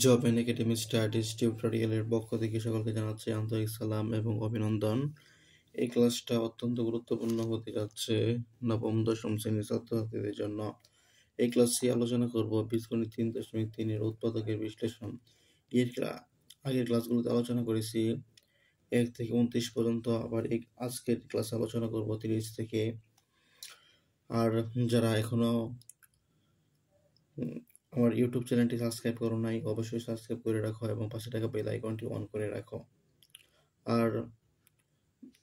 Job and academy studies টিউটোরিয়ালের পক্ষ থেকে সকলকে জানাচ্ছি আন্তরিক সালাম এবং অভিনন্দন। এই ক্লাসটা অত্যন্ত গুরুত্বপূর্ণ হতে যাচ্ছে নবম দশম শ্রেণীর ছাত্রছাত্রীদের জন্য। এই ক্লাসে আলোচনা করব বীজগণিত 3.3 উৎপাদকের বিশ্লেষণ। আগের ক্লাসগুলোতে আলোচনা করেছি 1 থেকে 29 পর্যন্ত, আবার আজকের ক্লাসে আলোচনা করব 30 থেকে। আর যারা এখনো আমার ইউটিউব চ্যানেলটি সাবস্ক্রাইব করো নাই, অবশ্যই সাবস্ক্রাইব করে রাখো এবং পাশে থাকা বেল আইকনটি অন করে রাখো। আর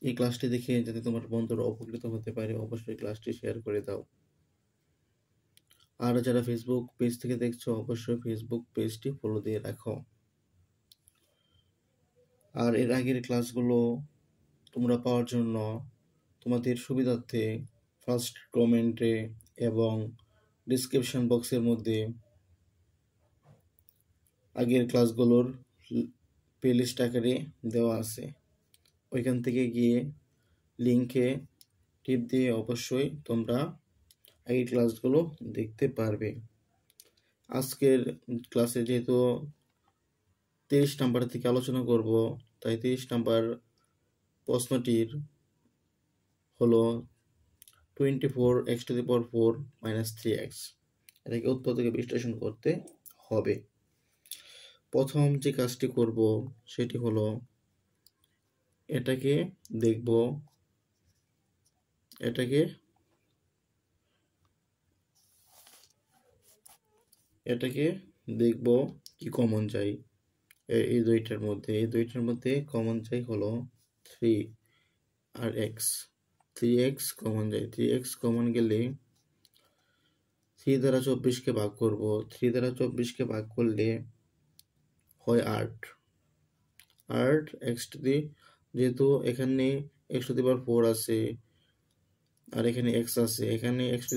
এই ক্লাসটি দেখে যাতে তোমার বন্ধুরা উপকৃত হতে পারে, অবশ্যই ক্লাসটি শেয়ার করে দাও। আর যারা ফেসবুক পেজ থেকে দেখছো, অবশ্যই ফেসবুক পেজটি ফলো দিয়ে রাখো। আর এর আগের ক্লাসগুলো তোমরা পাওয়ার জন্য তোমাদের সুবিধার্থে ফার্স্ট কমেন্টে এবং ডিসক্রিপশন বক্সের মধ্যে আগের ক্লাসগুলোর প্লেলিস্ট আকারে দেওয়া আছে। ওইখান থেকে গিয়ে লিঙ্কে টিপ দিয়ে অবশ্যই তোমরা আগের ক্লাসগুলো দেখতে পারবে। আজকের ক্লাসে যেহেতু 30 নাম্বার থেকে আলোচনা করব, তাই 30 নাম্বার প্রশ্নটির হলো 24x⁴ - 3x। এটাকে উৎপাদকে বিশ্লেষণ করতে হবে। প্রথম যে কাজটি করব সেটি হলো এটাকে দেখব, কি কমন যায় এই দুইটার মধ্যে কমন যায় হলো 3 আর x। 3x কমন যায়। 3x কমন গেলে 3 দ্বারা 24কে ভাগ করব। 3 দ্বারা 24কে ভাগ করলে হয় 8। যেহেতু এখানে x⁴ আছে আর এখানে x আছে, এখানে x⁴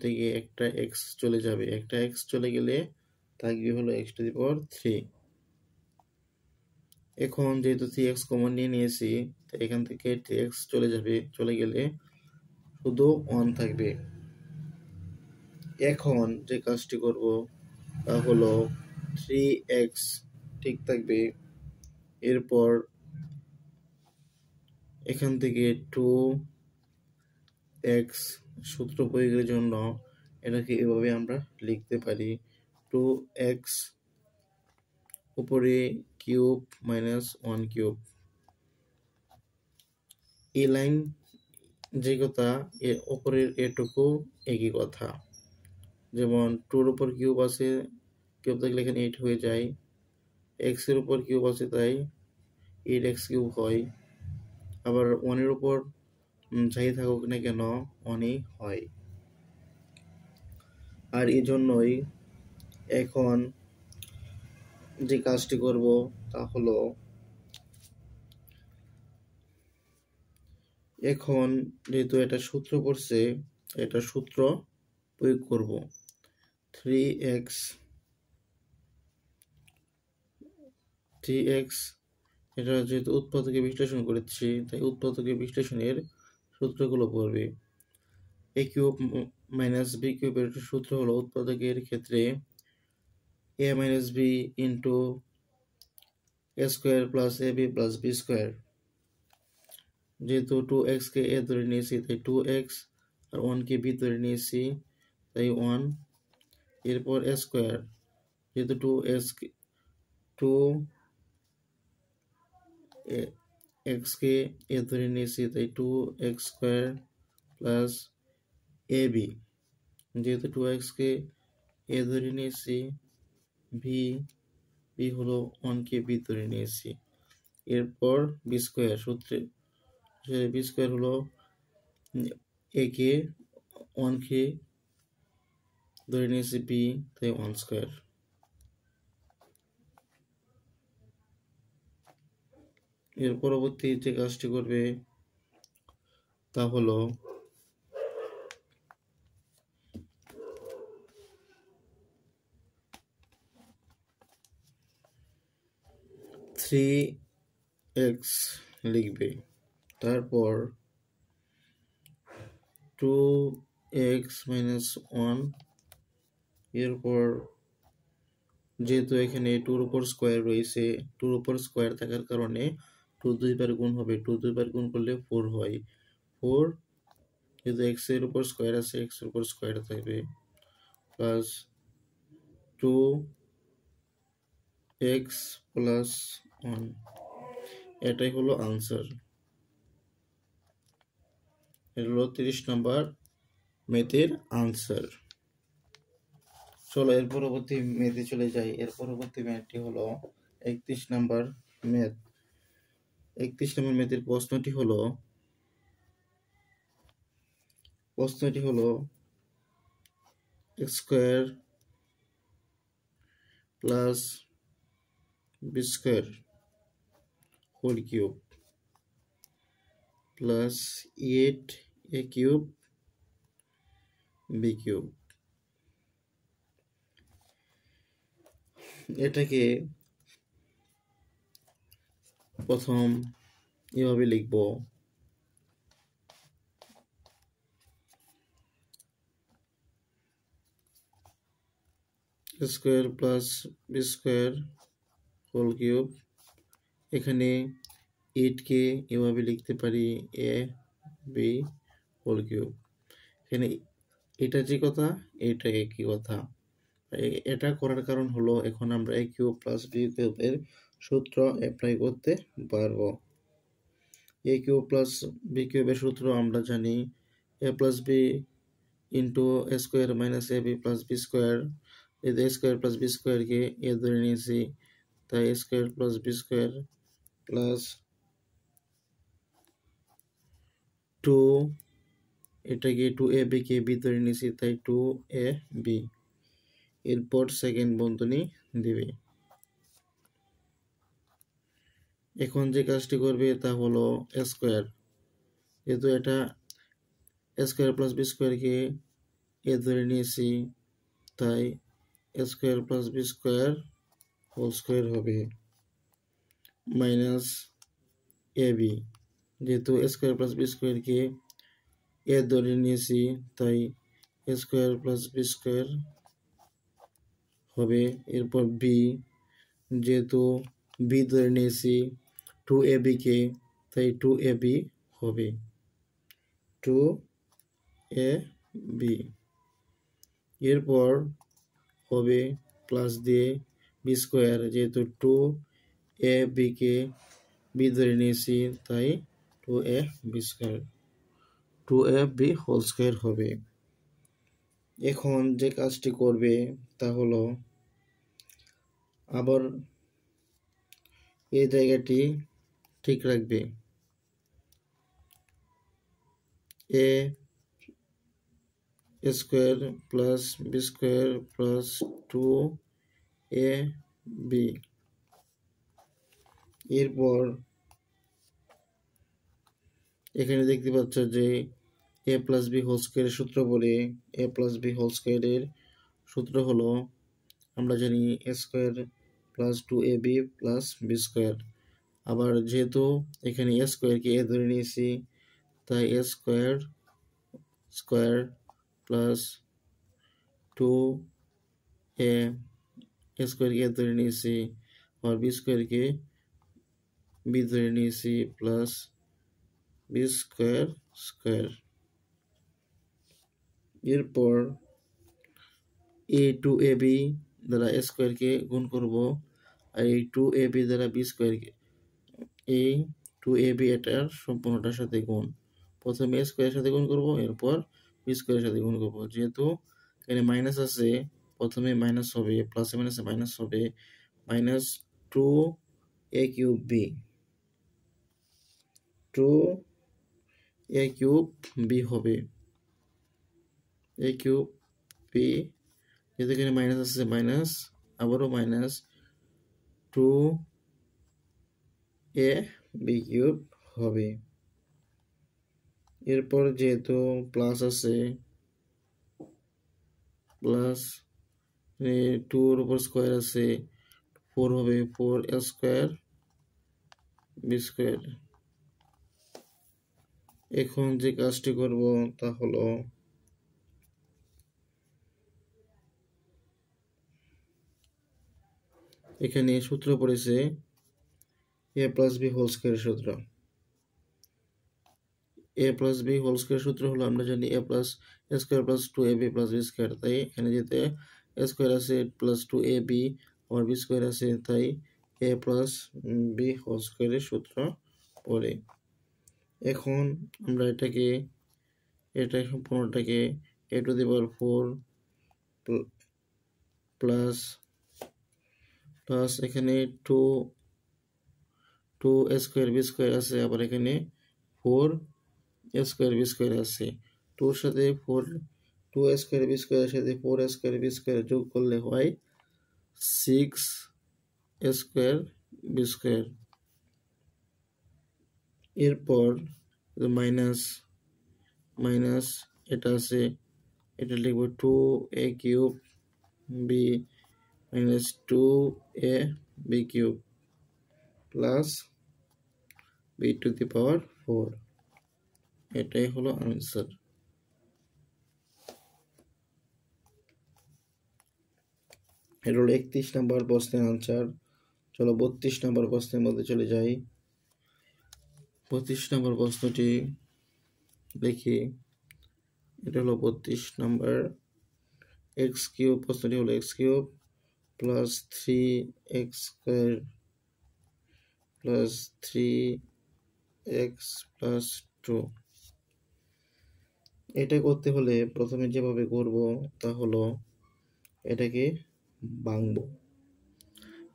থেকে একটা x চলে যাবে। একটা x চলে গেলে থাকবে হলো x⁴। এখন যেহেতু 3x কমন নিয়েছি, এখান থেকে 3x চলে গেলে শুধু 1 থাকবে। এখন যে কাজটি করব তা হলো 3x ঠিক থাকবে। এরপর এখান থেকে 2x সূত্র প্রয়োগের জন্য এটাকে এভাবে আমরা লিখতে পারি, 2x উপরে কিউব - 1 কিউব। এই লাইন যে কথা, এর উপরের এটুকু একই কথা। যেমন 2-র উপর কিউব আছে, কিউব থাকলে এখানে 8 হয়ে যায়। x এর উপর কিউব আছে তাই 8x³ হয়। আবার 1-এর উপর যাই থাকুক না কেন 1ই হয়। আর এই জন্যই এখন যে কাজটি করব তা হলো এখন যেহেতু এটা সূত্র পড়ছে, এটা সূত্র প্রয়োগ করব। 3x এটা যেহেতু উৎপাদকে বিশ্লেষণ করেছি, তাই উৎপাদকে বিশ্লেষণের সূত্রগুলো পড়বে। a³ - b³ এর সূত্র হলো উৎপাদকের ক্ষেত্রে a - b into a² + ab + b²। যেহেতু 2x কে a ধরে নিয়েছি তাই 2x, আর 1 কে b ধরে নিয়েছি তাই 1। এরপর a², যেহেতু 2x কে a ধরে নিয়েছি তাই 2x² + ab। যেহেতু 2x কে a ধরে নিয়েছি, b হলো 1 কে b ধরে নিয়েছি। এরপর b² সূত্রে b² হলো a কে 1 কে ধরে নিয়েছি b, তাই 1²। এর পরবর্তী যে কাজটি করবে তা হলো x লিখবে, তারপর 2x - 1, এরপর যেহেতু এখানে 2 এর উপর স্কোয়ার রয়েছে, 2 এর উপর স্কোয়ার থাকার কারণে 2 দুইবার গুণ হবে, 2 দুইবার গুণ করলে 4 হয়। 4 যেহেতু x এর উপর স্কোয়ার আছে, x এর উপর স্কোয়ার থাকবে, প্লাস 2x প্লাস 1। এটাই হলো আনসার। এটা হলো 30 নম্বর ম্যাথের আনসার। চলো এর পরবর্তী ম্যাথে চলে যাই। এর পরবর্তী ম্যাথটি হলো 31 নম্বর ম্যাথ। 31 নম্বর ম্যাথের প্রশ্নটি হলো x square plus b square whole cube plus 8a cube b cube. এটাকে প্রথম এভাবে লিখব, square plus b square whole cube. এখানে 8কে এভাবে লিখতে পারি এ বি হোল কিউব। এখানে এটা যে কথা, এটা একই কথা। এটা করার কারণ হলো এখন আমরা এ কিউব প্লাস বি কিউবের সূত্র অ্যাপ্লাই করতে পারবো। এ কিউব প্লাস বি কিউবের সূত্র আমরা জানি, এ plus B into A square minus a B plus b square. এই এ স্কোয়ার প্লাস বি স্কোয়ারকে এ ধরে নিয়েছি, তাই a square plus b square plus 2, এটাকে 2ab কে বি ধরে নিয়েছি, তাই 2ab। এরপর সেকেন্ড বন্ধনী দিবে। এখন যে কাজটি করবে তা হলো এ স্কোয়ার, যেহেতু এটা এ স্কোয়ার প্লাস বি স্কোয়ারকে এ ধরে নিয়েছি, তাই a square plus b square whole square হবে মাইনাস এ বি। যেহেতু এ স্কোয়ার প্লাস বি স্কোয়ারকে এ ধরে নিয়েছি, তাই a square plus b square হবে। এরপর বি, যেহেতু বি ধরে নিয়েছি 2ab কে, তাই 2ab হবে 2ab। এরপর হবে প্লাস দিয়ে বি স্কোয়ার, যেহেতু 2ab কে বি ধরে নিয়েছি, তাই 2ab square 2ab whole square হবে। এখন যে কাজটি করবে তা হলো আবার এই জায়গাটি ঠিক রাখবে, a square plus b square plus 2ab। এরপর এখানে দেখতে পাচ্ছ যে এ প্লাস বি হোল স্কোয়ারের সূত্র বলে, এ প্লাস বি হোল স্কোয়ারের সূত্র হলো আমরা জানি a square plus 2ab plus b square. আবার যেহেতু এখানে এ স্কোয়ারকে এ ধরে নিয়েছি, তাই a square square plus 2a স্কোয়ারকে এ ধরে নিয়েছি, আর বি স্কোয়ারকে বি ধরে নিয়েছি, প্লাস বি স্কোয়ার স্কোয়ার। এরপর এ 2ab দ্বারা এ স্কোয়ারকে গুণ করব, আর এই 2ab দ্বারা বি স্কোয়ারকে, এই 2ab এটার সম্পূর্ণটার সাথে গুণ। প্রথমে এ স্কোয়ারের সাথে গুণ করব, এরপর বি স্কোয়ারের সাথে গুণ করব। যেহেতু এখানে মাইনাস আছে, প্রথমে মাইনাস হবে, প্লাসে মাইনাসে মাইনাস হবে, minus 2a cube b, 2a cube b হবে, a কিউব বি। যেহেতু এখানে মাইনাস আছে, মাইনাস আবারও মাইনাস 2a বি কিউব হবে। এরপর যেহেতু প্লাস আছে, প্লাস 2 এর উপর স্কোয়ার আছে, 4 হবে, 4a স্কোয়ার বি স্কোয়ার। এখন যে কাজটি করব তা হলো এখানে সূত্র পড়েছে a প্লাস বি হোল স্কয়ারের সূত্র। a plus B whole square সূত্র হলো আমরা জানি a plus a square plus 2ab plus b square. তাই এখানে যেতে a স্কয়ার আছে প্লাস 2ab আর b স্কয়ার আছে, তাই a প্লাস বি হোল স্কয়ারের সূত্র পড়ে। এখন আমরা এটা সম্পূর্ণটাকে a to the power 4 plus এখানে 2 a স্কয়ার b স্কয়ার আছে, আবার এখানে 4 a স্কয়ার b স্কয়ার আছে। 2 সাথে 4 2 a স্কয়ার b স্কয়ারের সাথে 4 a স্কয়ার b স্কয়ার যোগ করলে হয় 6 a স্কয়ার b স্কয়ার। এরপর মাইনাস এটা আছে, এটা লিখব 2a cube b minus 2a b cube plus b to the power 4। এটাই হলো আনসার। এটা হলো 31 নম্বর প্রশ্নের আনসার। চলো 32 নম্বর প্রশ্নের মধ্যে চলে যাই। 32 নম্বর প্রশ্নটি দেখি। এটা হলো 32 নম্বর। এক্স কিউব, প্রশ্নটি হলো x cube plus 3x square plus 3x plus 2। এটা করতে হলে প্রথমে যেভাবে করব তা হলো এটাকে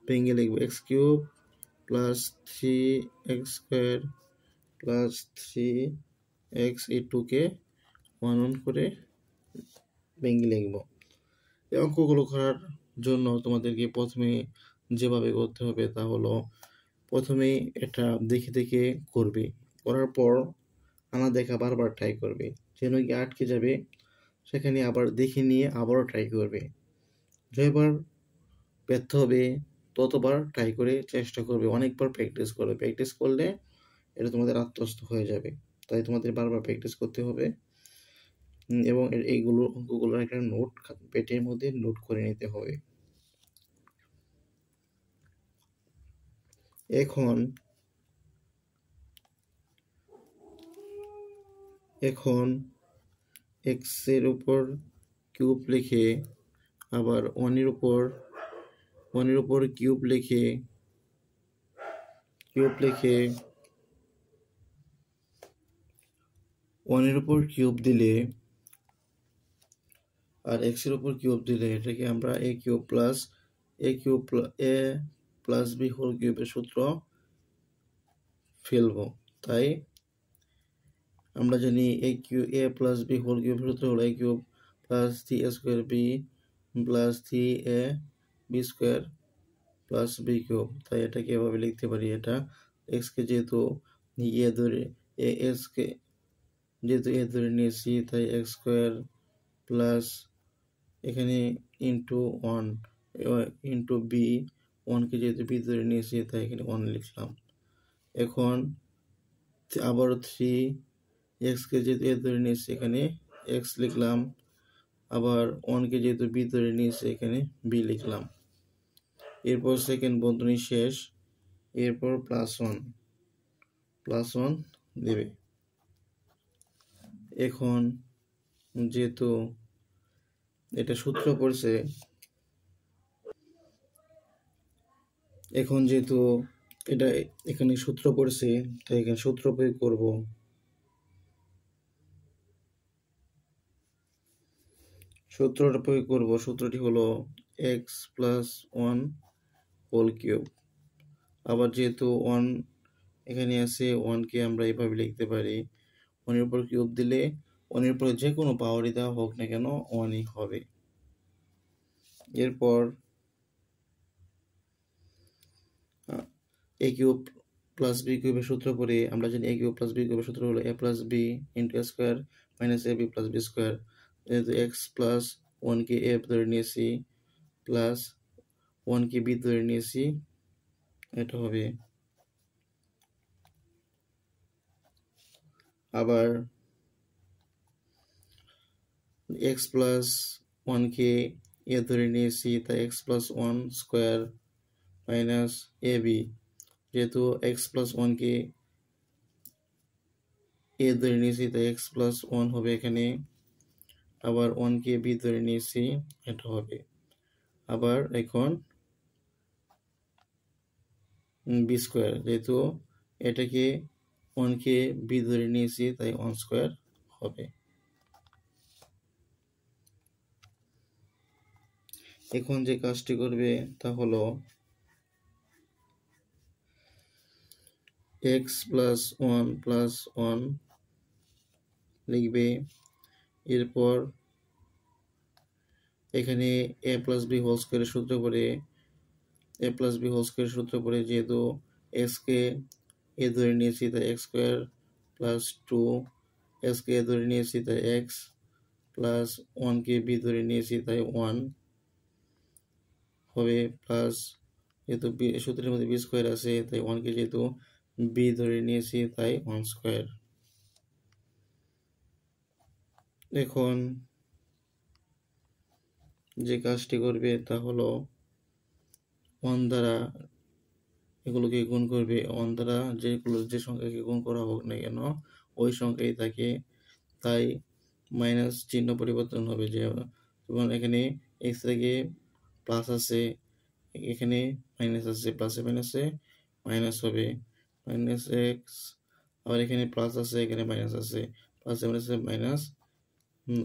ভেঙে লিখব x cube plus 3x square plus 3x, এই 2কে 1 করে ভেঙে লিখব। এই অঙ্কগুলো করার জন্য তোমাদেরকে প্রথমে যেভাবে করতে হবে তা হলো প্রথমেই এটা দেখে দেখে করবে, করার পর আনা দেখা বারবার ট্রাই করবে, যেন কি আটকে যাবে সেখানে আবার দেখে নিয়ে আবারও ট্রাই করবে। যতবার ব্যর্থ হবে ততবার ট্রাই করে চেষ্টা করবে, অনেকবার প্র্যাকটিস করবে। প্র্যাকটিস করলে এটা তোমাদের আত্মস্থ হয়ে যাবে। তাই তোমাদের বারবার প্র্যাকটিস করতে হবে এবং এইগুলো অঙ্কগুলোর একটা নোট পেটের মধ্যে নোট করে নিতে হবে। এখন এক্স এর উপর কিউব লিখে আবার ওয়ানের উপর কিউব লিখে ওয়ানের উপর কিউব দিলে আর এক্স এর উপর কিউব দিলে এটাকে আমরা এ প্লাস বি হোল কিউবের সূত্র ফেলবো। তাই আমরা জানি এ প্লাস বি হোল কিউবের সূত্র হলো a cube plus 3a square b plus 3a b square plus b cube. তাই এটাকে এভাবে লিখতে পারি। এটা এক্সকে যেহেতু এ ধরে ধরে নিয়েছি, তাই এক্স স্কয়ার প্লাস এখানে ইন্টু 1 ইন্টু বি, 1কে যেহেতু বি ধরে নিয়েছি তাই এখানে 1 লিখলাম। এখন আবার 3xকে যেহেতু এ ধরে নিয়েছি এখানে x লিখলাম, আবার 1কে যেহেতু বি ধরে নিয়েছি এখানে বি লিখলাম। এরপর সেকেন্ড বন্ধনী শেষ, এরপর প্লাস 1 দেবে। এখন যেহেতু এটা সূত্র পড়ছে, এটা এখানে সূত্র পড়ছে তাই এখানে সূত্র প্রয়োগ করব। সূত্রটি হলো x প্লাস 1 হোল কিউব। আবার যেহেতু 1 এখানে আছে, 1কে আমরা এভাবে লিখতে পারি 1-এর উপর কিউব দিলে 1-এর উপরে যে কোনো পাওয়ারই দেওয়া হোক না কেন 1ই হবে। এরপর এ কিউব প্লাস বি কিউবের সূত্র পড়ে আমরা জানি এ কিউব প্লাস বি কিউবের সূত্র হলো এ plus B into A square minus a B plus b square. যেহেতু এক্স প্লাস 1কে এ ধরে নিয়েছি প্লাস 1কে বি ধরে নিয়েছি, এটা হবে। আবার এক্স প্লাস 1কে এ ধরে নিয়েছি তাই x plus 1 square minus a b, যেহেতু এক্স প্লাস ওয়ানকে এ ধরে নিয়েছি তাই এক্স প্লাস ওয়ান হবে এখানে, আবার ওয়ানকে বি ধরে নিয়েছি, এটা হবে। আবার এখন বি স্কোয়ার, যেহেতু এটাকে ওয়ানকে বি ধরে নিয়েছি তাই ওয়ান স্কোয়ার হবে। এখন যে কাজটি করবে তা হলো এক্স প্লাস ওয়ান লিখবে, এরপর এখানে এ প্লাস বি হোল স্কোয়ারের সূত্র করে যেহেতু এক্সকে এ ধরে নিয়েছি তাই এক্স স্কোয়ার প্লাস টু, এক্সকে এ ধরে নিয়েছি তাই এক্স প্লাস ওয়ানকে বি ধরে নিয়েছি তাই ওয়ান হবে, প্লাস যেহেতু সূত্রের মধ্যে বি স্কোয়ার আছে তাই ওয়ানকে যেহেতু বি ধরে নিয়েছি তাই ওয়ান স্কোয়ার। এখন যে কাজটি করবে তা হলো ওয়ান দ্বারা এগুলোকে গুণ করবে, ওয়ান দ্বারা যে সংখ্যাকে গুণ করা হোক না কেন ওই সংখ্যাই থাকে, তাই মাইনাস চিহ্ন পরিবর্তন হবে। যেমন এখানে এক্স থেকে প্লাস আছে, এখানে মাইনাস আছে, প্লাসে মাইনাসে মাইনাস হবে, মাইনাস এক্স, আবার এখানে প্লাস আছে এখানে মাইনাস আছে, প্লাসে মাইনাসে মাইনাস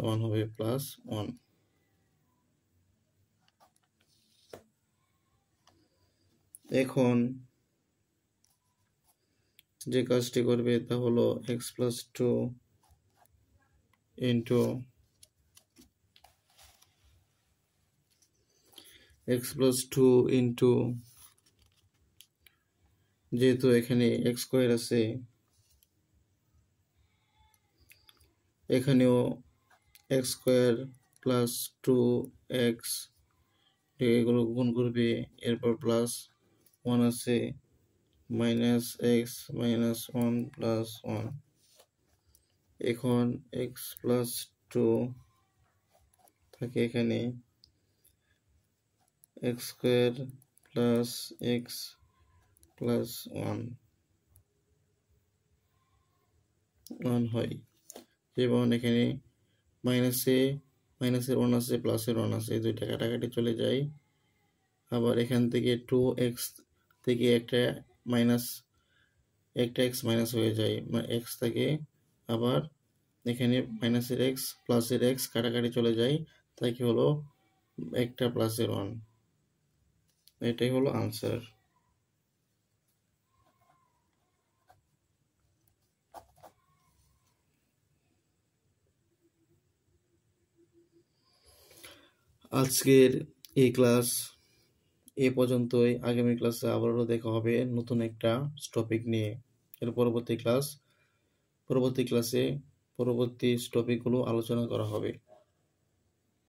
ওয়ান হবে, প্লাস ওয়ান। এখন যে কাজটি করবে তা হলো এক্স প্লাস টু ইন্টু যেহেতু এখানে এক্স স্কোয়ার আছে এখানেও X square plus two X, এগুলো গুণ করবে, এরপর প্লাস ওয়ান আছে, minus X minus one plus one. এখন এক্স প্লাস টু থাকে এখানে X square plus X plus one হয়, যেমন এখানে মাইনাসের ওয়ান আছে প্লাসের ওয়ান আছে, দুইটা কাটাকাটি চলে যায়। আবার এখান থেকে টু এক্স থেকে একটা এক্স মাইনাস হয়ে যায়, এক্স থাকে, আবার এখানে মাইনাসের এক্স প্লাসের এক্স কাটাকাটি চলে যায়, তাই কি হলো একটা প্লাসের ওয়ান। এটাই হলো আনসার। আজকের এই ক্লাস এ পর্যন্তই। আগামী ক্লাসে আবারও দেখা হবে নতুন একটা টপিক নিয়ে। এর পরবর্তী ক্লাসে পরবর্তী টপিকগুলো আলোচনা করা হবে।